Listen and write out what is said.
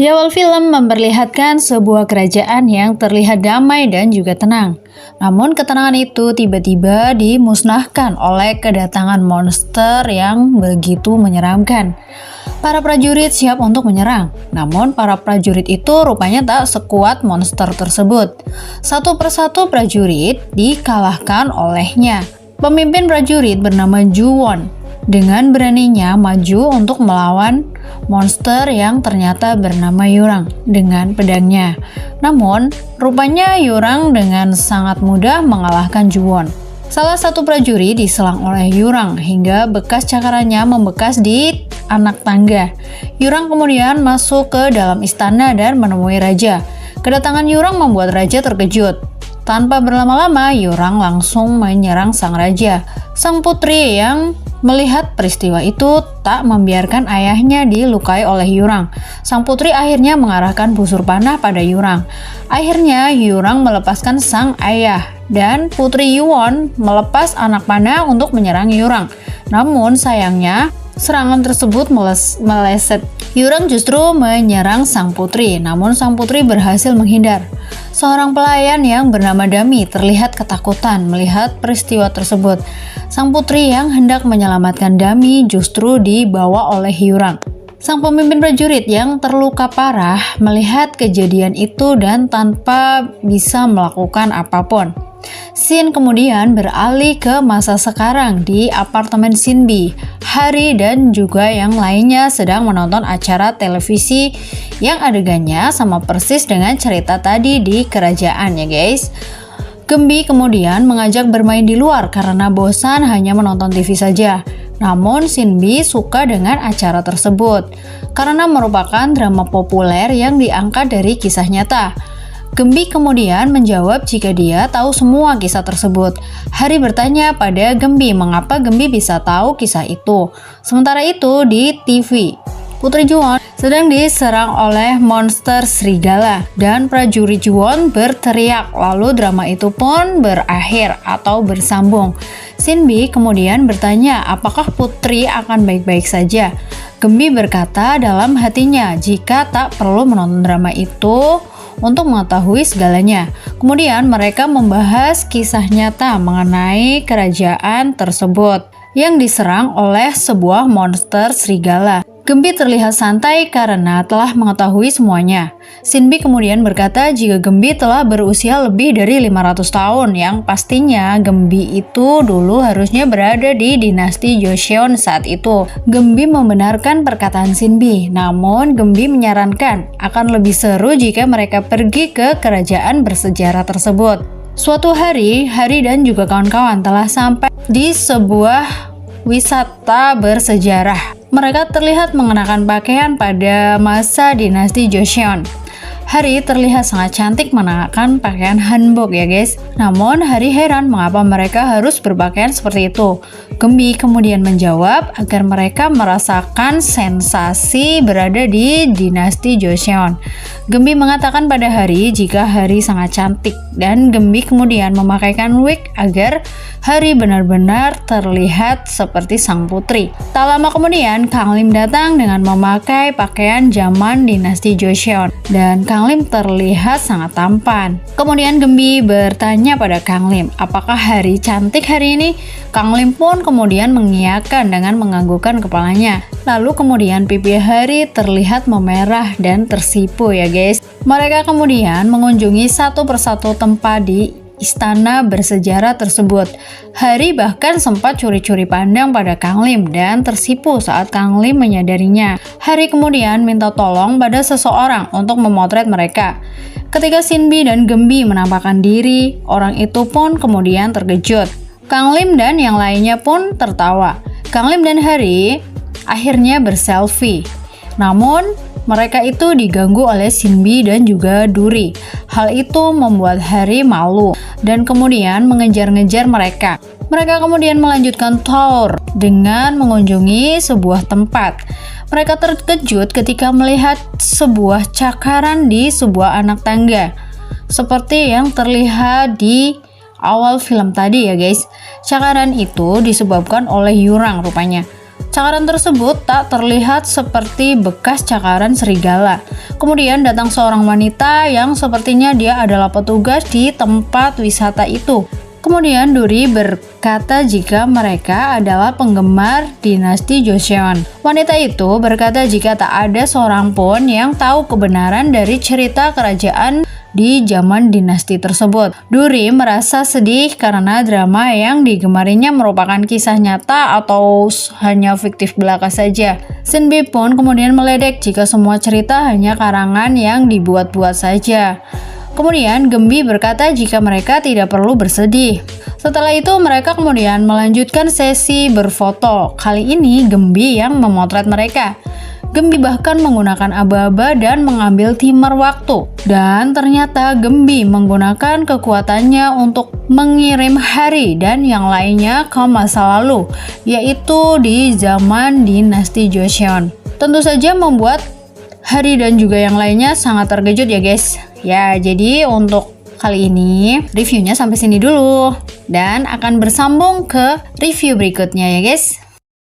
Di awal film memperlihatkan sebuah kerajaan yang terlihat damai dan juga tenang. Namun ketenangan itu tiba-tiba dimusnahkan oleh kedatangan monster yang begitu menyeramkan. Para prajurit siap untuk menyerang, namun para prajurit itu rupanya tak sekuat monster tersebut. Satu persatu prajurit dikalahkan olehnya. Pemimpin prajurit bernama Ju-won dengan beraninya maju untuk melawan monster yang ternyata bernama Yurang dengan pedangnya. Namun, rupanya Yurang dengan sangat mudah mengalahkan Ju-won. Salah satu prajurit diserang oleh Yurang hingga bekas cakarannya membekas di anak tangga. Yurang kemudian masuk ke dalam istana dan menemui raja. Kedatangan Yurang membuat raja terkejut. Tanpa berlama-lama, Yurang langsung menyerang sang raja. Sang putri yang melihat peristiwa itu tak membiarkan ayahnya dilukai oleh Yurang. Sang putri akhirnya mengarahkan busur panah pada Yurang. Akhirnya Yurang melepaskan sang ayah dan putri Yuwon melepas anak panah untuk menyerang Yurang. Namun sayangnya serangan tersebut meleset. Yurang justru menyerang sang putri, namun sang putri berhasil menghindar. Seorang pelayan yang bernama Dami terlihat ketakutan melihat peristiwa tersebut. Sang putri yang hendak menyelamatkan Dami justru dibawa oleh Yurang. Sang pemimpin prajurit yang terluka parah melihat kejadian itu dan tanpa bisa melakukan apapun. Scene kemudian beralih ke masa sekarang di apartemen Shinbi. Hari dan juga yang lainnya sedang menonton acara televisi yang adegannya sama persis dengan cerita tadi di kerajaan ya guys. Gembi kemudian mengajak bermain di luar karena bosan hanya menonton TV saja. Namun Shinbi suka dengan acara tersebut karena merupakan drama populer yang diangkat dari kisah nyata. Gembi kemudian menjawab jika dia tahu semua kisah tersebut. Hari bertanya pada Gembi mengapa Gembi bisa tahu kisah itu. Sementara itu di TV, Putri Ju-won sedang diserang oleh monster serigala dan prajurit Ju-won berteriak, lalu drama itu pun berakhir atau bersambung. Shinbi kemudian bertanya apakah Putri akan baik-baik saja. Gembi berkata dalam hatinya jika tak perlu menonton drama itu untuk mengetahui segalanya. Kemudian mereka membahas kisah nyata mengenai kerajaan tersebut yang diserang oleh sebuah monster serigala. Gembi terlihat santai karena telah mengetahui semuanya. Shinbi kemudian berkata jika Gembi telah berusia lebih dari 500 tahun, yang pastinya Gembi itu dulu harusnya berada di dinasti Joseon saat itu. Gembi membenarkan perkataan Shinbi, namun Gembi menyarankan akan lebih seru jika mereka pergi ke kerajaan bersejarah tersebut. Suatu hari, Hari dan juga kawan-kawan telah sampai di sebuah wisata bersejarah. Mereka terlihat mengenakan pakaian pada masa dinasti Joseon. Hari terlihat sangat cantik mengenakan pakaian hanbok ya guys. Namun Hari heran mengapa mereka harus berpakaian seperti itu. Gembi kemudian menjawab agar mereka merasakan sensasi berada di dinasti Joseon. Gembi mengatakan pada Hari jika Hari sangat cantik dan Gembi kemudian memakaikan wig agar Hari benar-benar terlihat seperti sang putri. Tak lama kemudian Kang Lim datang dengan memakai pakaian zaman dinasti Joseon dan Kang Lim terlihat sangat tampan. Kemudian Gembi bertanya pada Kang Lim, apakah Hari cantik hari ini? Kang Lim pun kemudian mengiyakan dengan menganggukkan kepalanya. Lalu kemudian pipi Hari terlihat memerah dan tersipu ya guys. Mereka kemudian mengunjungi satu persatu tempat di istana bersejarah tersebut. Hari bahkan sempat curi-curi pandang pada Kang Lim dan tersipu saat Kang Lim menyadarinya. Hari kemudian minta tolong pada seseorang untuk memotret mereka. Ketika Shinbi dan Gembi menampakkan diri, orang itu pun kemudian terkejut. Kang Lim dan yang lainnya pun tertawa. Kang Lim dan Hari akhirnya berselfie. Namun mereka itu diganggu oleh Shinbi dan juga Duri. Hal itu membuat Hari malu dan kemudian mengejar-ngejar mereka. Mereka kemudian melanjutkan tour dengan mengunjungi sebuah tempat. Mereka terkejut ketika melihat sebuah cakaran di sebuah anak tangga. Seperti yang terlihat di awal film tadi ya guys. Cakaran itu disebabkan oleh Yurang rupanya. Cakaran tersebut tak terlihat seperti bekas cakaran serigala. Kemudian datang seorang wanita yang sepertinya dia adalah petugas di tempat wisata itu. Kemudian Duri berkata jika mereka adalah penggemar dinasti Joseon. Wanita itu berkata jika tak ada seorang pun yang tahu kebenaran dari cerita kerajaan di zaman dinasti tersebut. Duri merasa sedih karena drama yang digemarinya merupakan kisah nyata atau hanya fiktif belaka saja. Sinbi pun kemudian meledek jika semua cerita hanya karangan yang dibuat-buat saja. Kemudian Gembi berkata jika mereka tidak perlu bersedih. Setelah itu mereka kemudian melanjutkan sesi berfoto. Kali ini Gembi yang memotret mereka. Gembi bahkan menggunakan aba-aba dan mengambil timer waktu. Dan ternyata Gembi menggunakan kekuatannya untuk mengirim Hari dan yang lainnya ke masa lalu, yaitu di zaman dinasti Joseon. Tentu saja membuat Hari dan juga yang lainnya sangat terkejut ya guys. Ya, jadi untuk kali ini reviewnya sampai sini dulu. Dan akan bersambung ke review berikutnya ya guys.